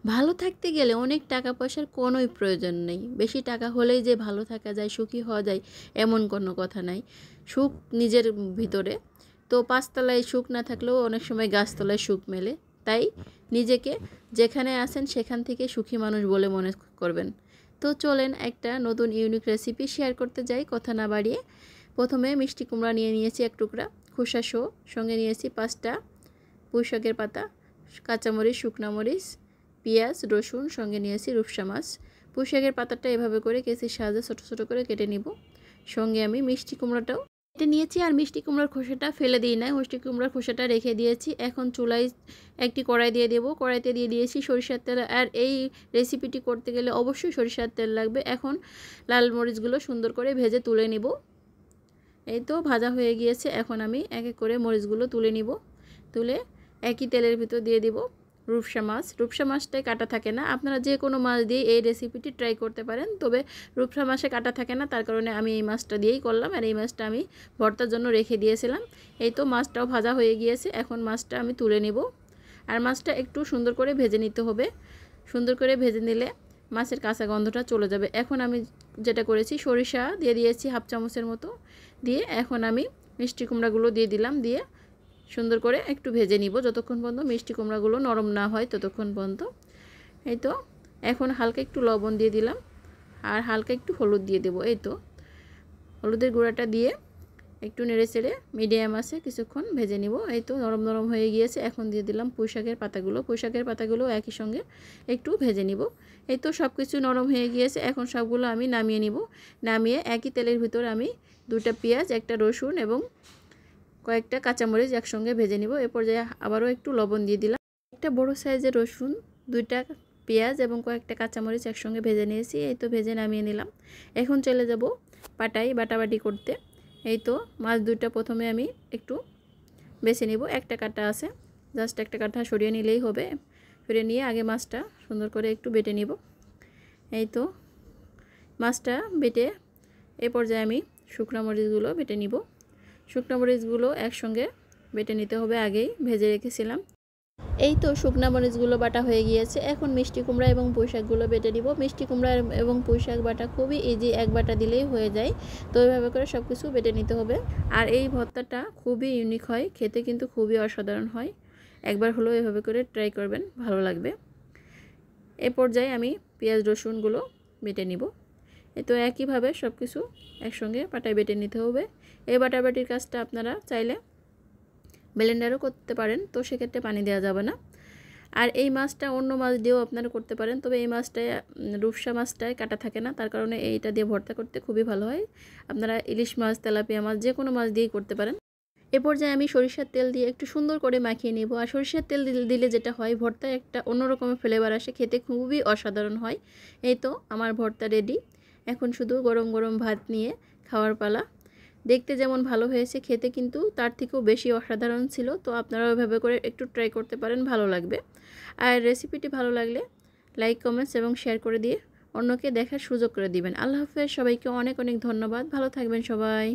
ভালো থাকতে গেলে অনেক টাকা পয়সার কোনোই প্রয়োজন নেই। বেশি টাকা হলেই যে ভালো থাকা যায়, সুখী হওয়া যায় এমন কোনো কথা নাই। সুখ নিজের ভিতরে। তো পাঁচতলায় সুখ না থাকলেও অনেক সময় গাছতলায় সুখ মেলে। তাই নিজেকে যেখানে আছেন সেখান থেকে সুখী মানুষ বলে মনে করবেন। তো চলেন একটা নতুন ইউনিক রেসিপি শেয়ার করতে যাই কথা না বাড়িয়ে। প্রথমে মিষ্টি কুমড়া নিয়ে নিয়েছি এক টুকরা, খোসা সহ, সঙ্গে নিয়েছি 5টা পুঁইশাকের পাতা, কাঁচামরিচ, শুকনো মরিচ, পেঁয়াজ, রসুন, সঙ্গে নিয়েছি রূপসা মাছ। পুঁইশাকের পাতাটা এভাবে করে কেচির সাহায্যে ছোটো ছোটো করে কেটে নিব। সঙ্গে আমি মিষ্টি কুমড়াটাও কেটে নিয়েছি, আর মিষ্টি কুমড়ার খোসাটা ফেলে দিই না, মিষ্টি কুমড়ার খোসাটা রেখে দিয়েছি। এখন চুলায় একটি কড়াই দিয়ে দেবো, কড়াইতে দিয়ে দিয়েছি সরিষার তেল। আর এই রেসিপিটি করতে গেলে অবশ্যই সরিষার তেল লাগবে। এখন লাল মরিচগুলো সুন্দর করে ভেজে তুলে নিব। এই তো ভাজা হয়ে গিয়েছে। এখন আমি এক এক করে মরিচগুলো তুলে নিব। তুলে একই তেলের ভিতর দিয়ে দিব রূপসা মাছ। রূপসা মাছটাই কাটা থাকে না, আপনারা যে কোনো মাছ দিয়ে এই রেসিপিটি ট্রাই করতে পারেন, তবে রূপসা মাছে কাটা থাকে না, তার কারণে আমি এই মাছটা দিয়েই করলাম। আর এই মাছটা আমি ভর্তার জন্য রেখে দিয়েছিলাম। এই তো মাছটাও ভাজা হয়ে গিয়েছে। এখন মাছটা আমি তুলে নিব। আর মাছটা একটু সুন্দর করে ভেজে নিতে হবে। সুন্দর করে ভেজে নিলে মাছের কাঁচা গন্ধটা চলে যাবে। এখন আমি যেটা করেছি, সরিষা দিয়ে দিয়েছি 1/2 চামচের মতো, দিয়ে এখন আমি মিষ্টি কুমড়াগুলো দিয়ে দিলাম। দিয়ে সুন্দর করে একটু ভেজে নিব যতক্ষণ পর্যন্ত মিষ্টি কুমড়াগুলো নরম না হয় ততক্ষণ পর্যন্ত। এই তো এখন হালকা একটু লবণ দিয়ে দিলাম, আর হালকা একটু হলুদ দিয়ে দেবো। এই তো হলুদের গুঁড়াটা দিয়ে একটু নেড়ে চেড়ে মিডিয়াম আছে কিছুক্ষণ ভেজে নিব। এই তো নরম নরম হয়ে গিয়েছে। এখন দিয়ে দিলাম পুঁইশাকের পাতাগুলো। পুঁইশাকের পাতাগুলো একই সঙ্গে একটু ভেজে নিব। এই তো সব কিছু নরম হয়ে গিয়েছে। এখন সবগুলো আমি নামিয়ে নিব। নামিয়ে একই তেলের ভিতর আমি 2টা পেঁয়াজ, 1টা রসুন এবং কয়েকটা কাঁচামরিচ একসঙ্গে ভেজে নিব। এ পর্যায়ে আবারও একটু লবণ দিয়ে দিলাম। একটা বড় সাইজের রসুন, 2টা পেঁয়াজ এবং কয়েকটা কাঁচামরিচ একসঙ্গে ভেজে নিয়েছি। এই তো ভেজে নামিয়ে নিলাম। এখন চলে যাব পাটাই বাটাবাটি করতে। এই তো মাছ 2টা প্রথমে আমি একটু বেছে নিব। একটা কাটা আছে, জাস্ট একটা কাটা সরিয়ে নিলেই হবে। সরিয়ে নিয়ে আগে মাছটা সুন্দর করে একটু বেটে নিব। এই তো মাছটা বেটে এ পর্যায়ে আমি শুকনো মরিচগুলো বেটে নিব। শুকনো মরিচগুলো একসঙ্গে বেটে নিতে হবে, আগেই ভেজে রেখেছিলাম। এই তো শুকনো মরিচগুলো বাটা হয়ে গিয়েছে। এখন মিষ্টি কুমড়া এবং পুঁইশাকগুলো বেটে নিব। মিষ্টি কুমড়া এবং পুঁইশাক বাটা খুবই ইজি, এক বাটা দিলেই হয়ে যায়। তো এইভাবে করে সব কিছু বেটে নিতে হবে। আর এই ভর্তাটা খুবই ইউনিক হয়, খেতে কিন্তু খুবই অসাধারণ হয়। একবার হলেও এভাবে করে ট্রাই করবেন, ভালো লাগবে। এ পর্যায়ে আমি পেঁয়াজ রসুনগুলো বেটে নিব। তো একইভাবে সব কিছু একসঙ্গে পাটায় বেটে নিতে হবে। এই বাটাবাটির কাজটা আপনারা চাইলে ব্লেন্ডারও করতে পারেন, তো সেক্ষেত্রে পানি দেওয়া যাবে না। আর এই মাছটা অন্য মাছ দিয়েও আপনারা করতে পারেন, তবে এই মাছটায় রূপসা মাছটায় কাটা থাকে না, তার কারণে এইটা দিয়ে ভর্তা করতে খুবই ভালো হয়। আপনারা ইলিশ মাছ, তেলাপিয়া মাছ যে কোনো মাছ দিয়েই করতে পারেন। এ পর্যায়ে আমি সরিষার তেল দিয়ে একটু সুন্দর করে মাখিয়ে নেব। আর সরিষার তেল দিলে যেটা হয়, ভর্তায় একটা অন্যরকমের ফ্লেভার আসে, খেতে খুবই অসাধারণ হয়। এই তো আমার ভর্তা রেডি। এখন শুধু গরম গরম ভাত নিয়ে খাওয়ার পালা। দেখতে যেমন ভালো হয়েছে, খেতে কিন্তু তার থেকেও বেশি অসাধারণ ছিল। তো আপনারা ওইভাবে করে একটু ট্রাই করতে পারেন, ভালো লাগবে। আর রেসিপিটি ভালো লাগলে লাইক, কমেন্টস এবং শেয়ার করে দিয়ে অন্যকে দেখার সুযোগ করে দিবেন। আল্লাহ হাফেজ, সবাইকে অনেক অনেক ধন্যবাদ। ভালো থাকবেন সবাই।